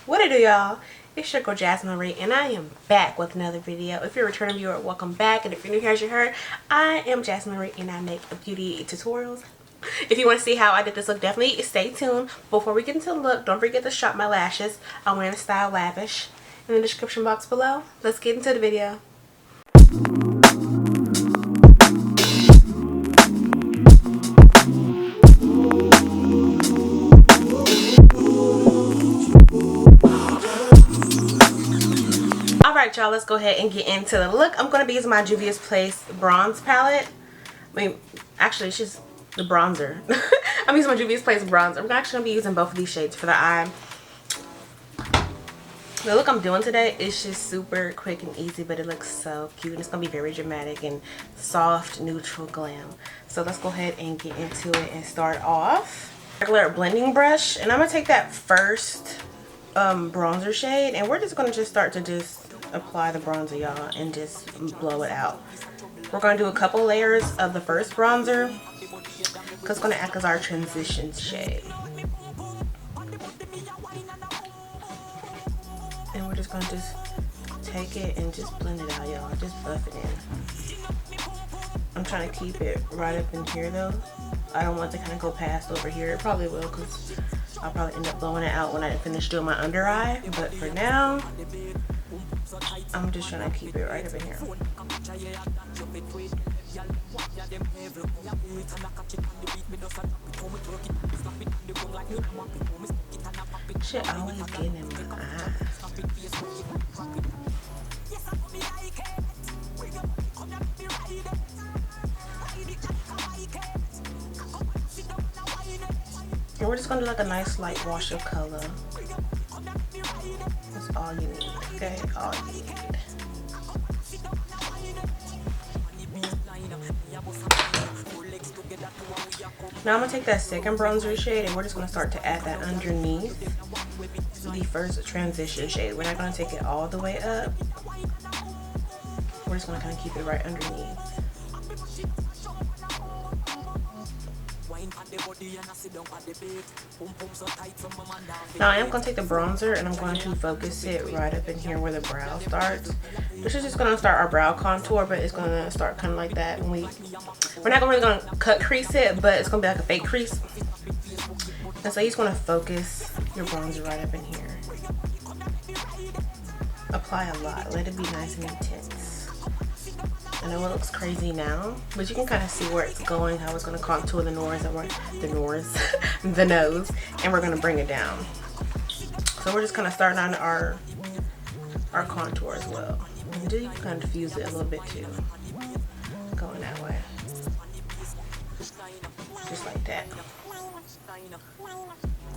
What it do, y'all? It's your girl Jasmn Marie, and I am back with another video. If you're a returning viewer, welcome back. And if you're new here, as you heard, I am Jasmn Marie, and I make beauty tutorials. If you want to see how I did this look, definitely stay tuned. Before we get into the look, don't forget to shop my lashes. I'm wearing the style Lavish in the description box below. Let's get into the video. Alright, y'all, let's go ahead and get into the look. I'm going to be using my Juvia's Place bronze palette. Actually, it's just the bronzer. I'm using my Juvia's Place bronzer. I'm actually going to be using both of these shades for the eye. The look I'm doing today is just super quick and easy, but it looks so cute. And it's going to be very dramatic and soft, neutral glam. So let's go ahead and get into it and start off. Regular blending brush. And I'm going to take that first bronzer shade. And we're just going to start to apply the bronzer, y'all, and just blow it out. We're going to do a couple layers of the first bronzer because it's going to act as our transition shade. And we're just going to just take it and just blend it out, y'all. Just buff it in. I'm trying to keep it right up in here, though. I don't want it to kind of go past over here. It probably will, because I'll probably end up blowing it out when I finish doing my under eye. But for now, I'm just trying to keep it right up in here. Shit always getting in my eyes. And we're just gonna do like a nice light wash of color. That's all you need, okay? All you need. Now I'm gonna take that second bronzer shade and we're just gonna start to add that underneath the first transition shade. We're not gonna take it all the way up. We're just gonna kind of keep it right underneath. Now I am going to take the bronzer and I'm going to focus it right up in here where the brow starts. This is just going to start our brow contour, but it's going to start kind of like that. When we're not really going to cut crease it, but it's going to be like a fake crease. And so you're just going to focus your bronzer right up in here. Apply a lot. Let it be nice and intense. I know it looks crazy now, but you can kind of see where it's going, how it's going to contour the nose, the nose, and we're going to bring it down. So we're just kind of starting on our contour as well. And you can kind of diffuse it a little bit too, going that way, just like that.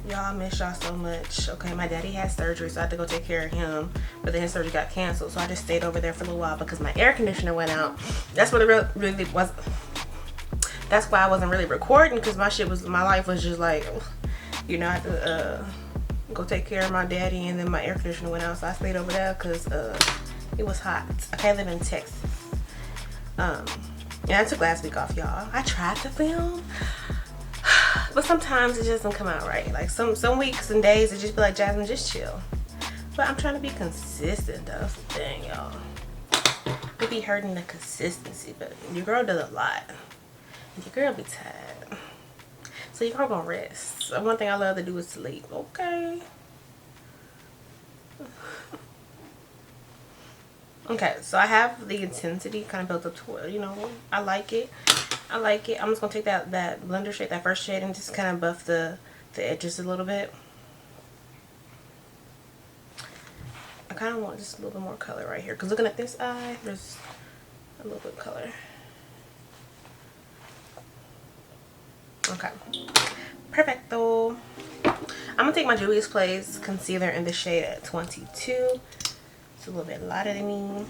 Y'all, I miss y'all so much. Okay, my daddy had surgery, so I had to go take care of him, but then his surgery got canceled, so I just stayed over there for a little while because my air conditioner went out. That's what it really was. That's why I wasn't really recording, because my life was just like, you know, I had to go take care of my daddy, and then my air conditioner went out, so I stayed over there because it was hot. Okay, I live in Texas. Yeah, I took last week off, y'all. I tried to film, but sometimes it just doesn't come out right. Like some weeks and days it just be like, Jasmine, just chill. But I'm trying to be consistent, though. That's the thing, y'all. It be hurting the consistency, but your girl does a lot. And your girl be tired. So your girl gonna rest. So one thing I love to do is sleep. Okay. Okay, so I have the intensity kind of built up to, you know, I like it. I like it. I'm just going to take that blender shade, that first shade, and just kind of buff the edges a little bit. I kind of want just a little bit more color right here, because looking at this eye, there's a little bit of color. Okay. Perfecto. I'm going to take my Juvia's Place concealer in the shade at 22. It's a little bit lighter than me.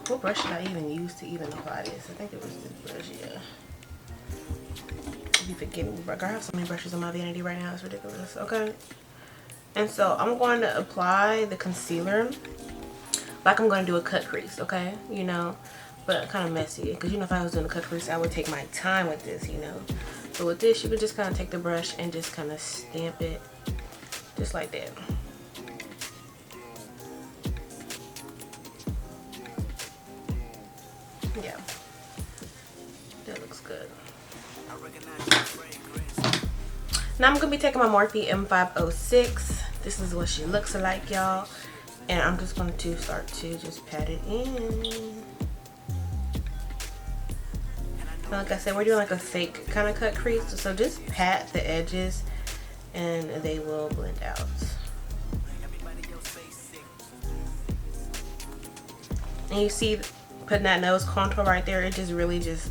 What brush did I even use to even apply this? I think it was this brush, yeah. I be forgetting the brush. I have so many brushes on my vanity right now, it's ridiculous. Okay. And so I'm going to apply the concealer like I'm going to do a cut crease, okay? You know, but kind of messy, because you know, if I was doing a cut crease, I would take my time with this, you know. But with this, you can just kind of take the brush and just kind of stamp it just like that. Yeah, that looks good. Now I'm gonna be taking my Morphe M506. This is what she looks like, y'all, and I'm just going to start to just pat it in. Like I said, we're doing like a fake kind of cut crease, so just pat the edges and they will blend out. And you see, putting that nose contour right there, it just really just,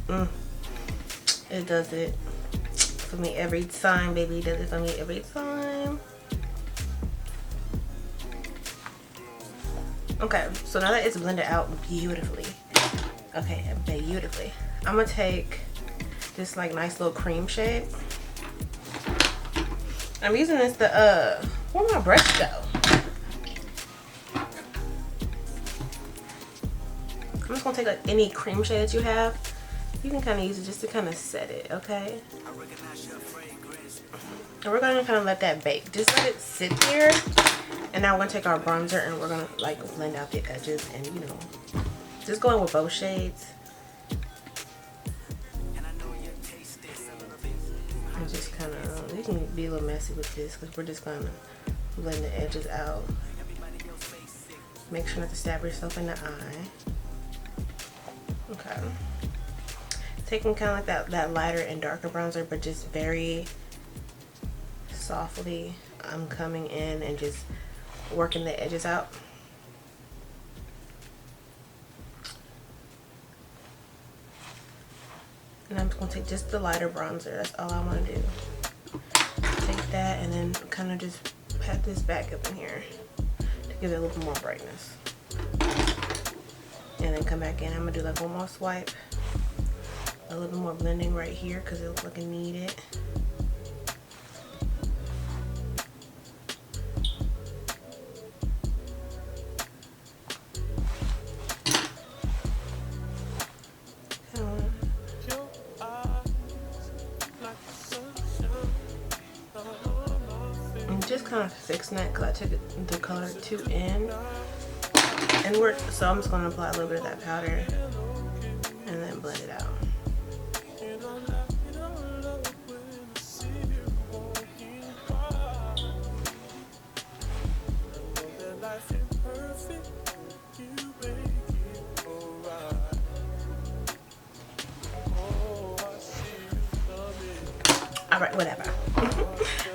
it does it for me every time, baby. It does it for me every time. Okay, so now that it's blended out beautifully, okay, beautifully, I'm gonna take this like nice little cream shade. I'm using this where'd my brush go? I'm just gonna take like any cream shade that you have. You can kind of use it just to kind of set it, okay? And we're gonna kind of let that bake. Just let it sit there. And now we're gonna take our bronzer and we're gonna like blend out the edges and, you know, just go in with both shades. And just kind of, you can be a little messy with this because we're just gonna blend the edges out. Make sure not to stab yourself in the eye. Okay. Taking kind of like that lighter and darker bronzer, but just very softly, I'm coming in and just working the edges out. And I'm just going to take just the lighter bronzer. That's all I want to do. Take that and then kind of just pat this back up in here to give it a little bit more brightness. And then come back in. I'm going to do like one more swipe. A little bit more blending right here because it looks like it needs it. Just kind of fixing that because I took the color too in, and so I'm just going to apply a little bit of that powder and then blend it out. Alright, whatever.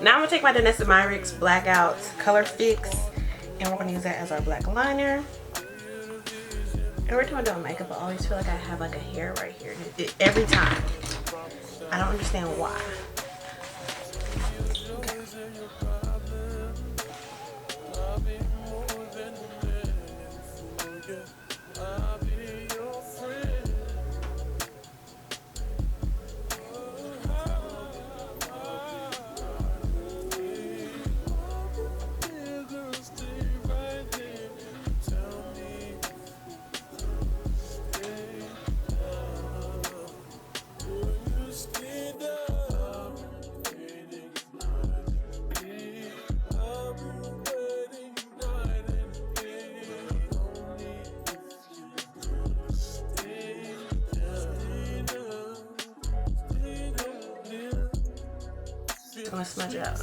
Now I'm going to take my Danessa Myricks Blackout Color Fix, and we're going to use that as our black liner. Every time I do makeup, I always feel like I have like a hair right here. Every time. I don't understand why. Okay. I'm gonna smudge it out.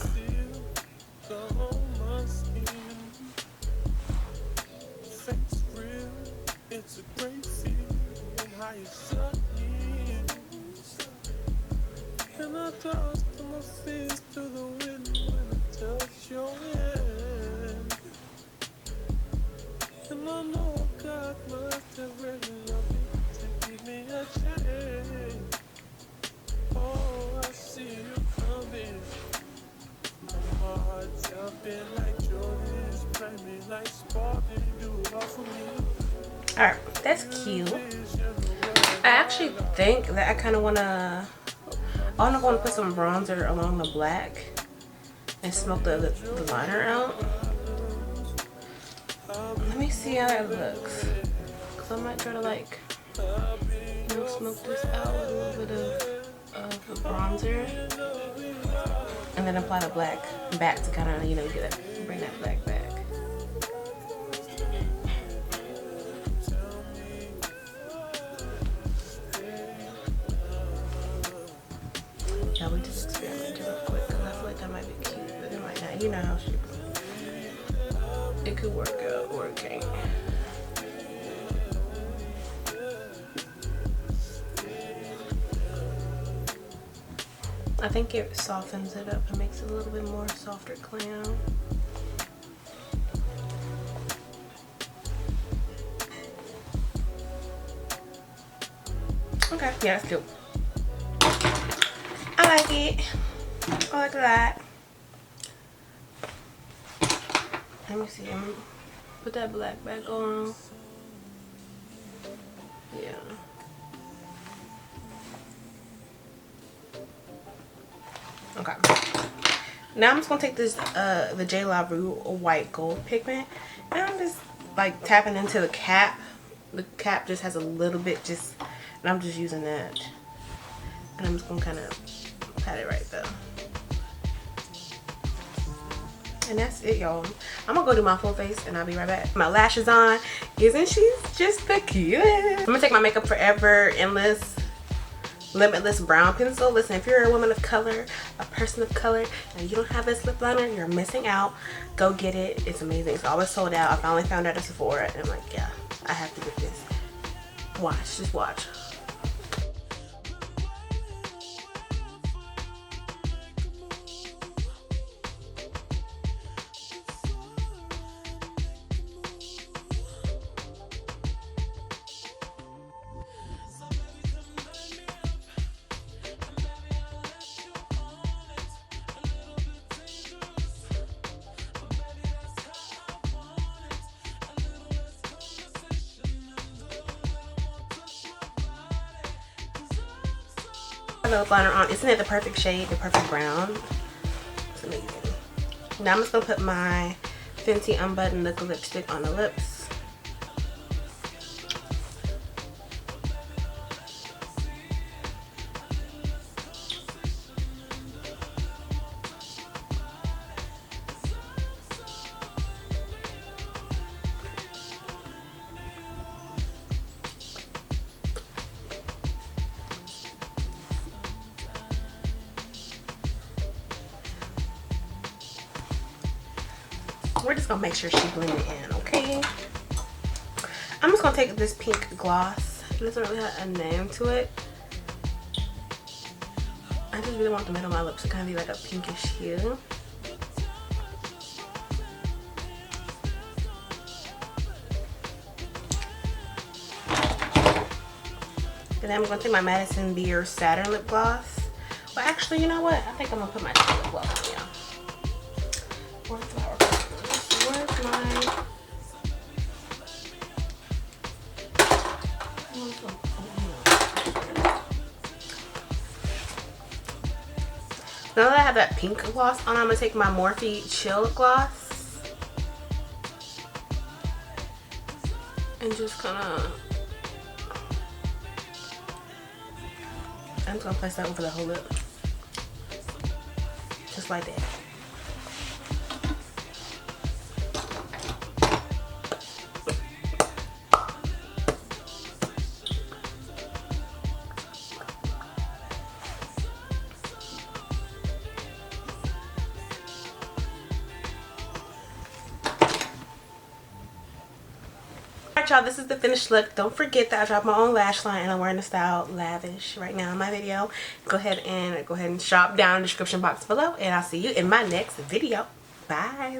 Alright, that's cute. I actually think that I kind of want to, I'm going to put some bronzer along the black and smoke the liner out. Let me see how it looks. Because I might try to like, you know, smoke this out with a little bit of of bronzer, and then apply the black back to kind of, you know, get that, bring that black back. Yeah, we just experimented real quick because I feel like that might be cute, but it might not. You know how she, it could work out or it can't. I think it softens it up and makes it a little bit more softer glam. Okay, yeah, that's cute. I like it. I like that. Let me see. I'm gonna put that black back on. Yeah. Okay. Now I'm just gonna take this the jlarue white gold pigment, and I'm just like tapping into the cap. The cap just has a little bit, just, and I'm just using that, and I'm just gonna kind of pat it right there. And that's it, y'all. I'm gonna go do my full face and I'll be right back. My lashes on. Isn't she just the cutest? I'm gonna take my Makeup Forever Endless Limitless brown pencil. Listen, if you're a woman of color, a person of color, and you don't have this lip liner, you're missing out. Go get it. It's amazing. It's always sold out. I finally found out at Sephora, and I'm like, yeah, I have to get this. Watch, just watch. Lip liner on. Isn't it the perfect shade, the perfect brown? It's amazing. Now I'm just gonna put my Fenty Unbutton liquid lipstick on the lips. We're just gonna make sure she blended in, okay? I'm just gonna take this pink gloss. It doesn't really have a name to it. I just really want the middle of my lips to kind of be like a pinkish hue. And then I'm gonna take my Madison Beer Saturn lip gloss. Well, actually, you know what? I think I'm gonna put my lip gloss on, yeah. Where's my now that I have that pink gloss on, I'm gonna take my Morphe Chill gloss and just kind of, I'm just gonna place that over the whole lip, just like that. Y'all, this is the finished look. Don't forget that I dropped my own lash line and I'm wearing the style Lavish right now in my video. Go ahead and shop down in the description box below, and I'll see you in my next video. Bye.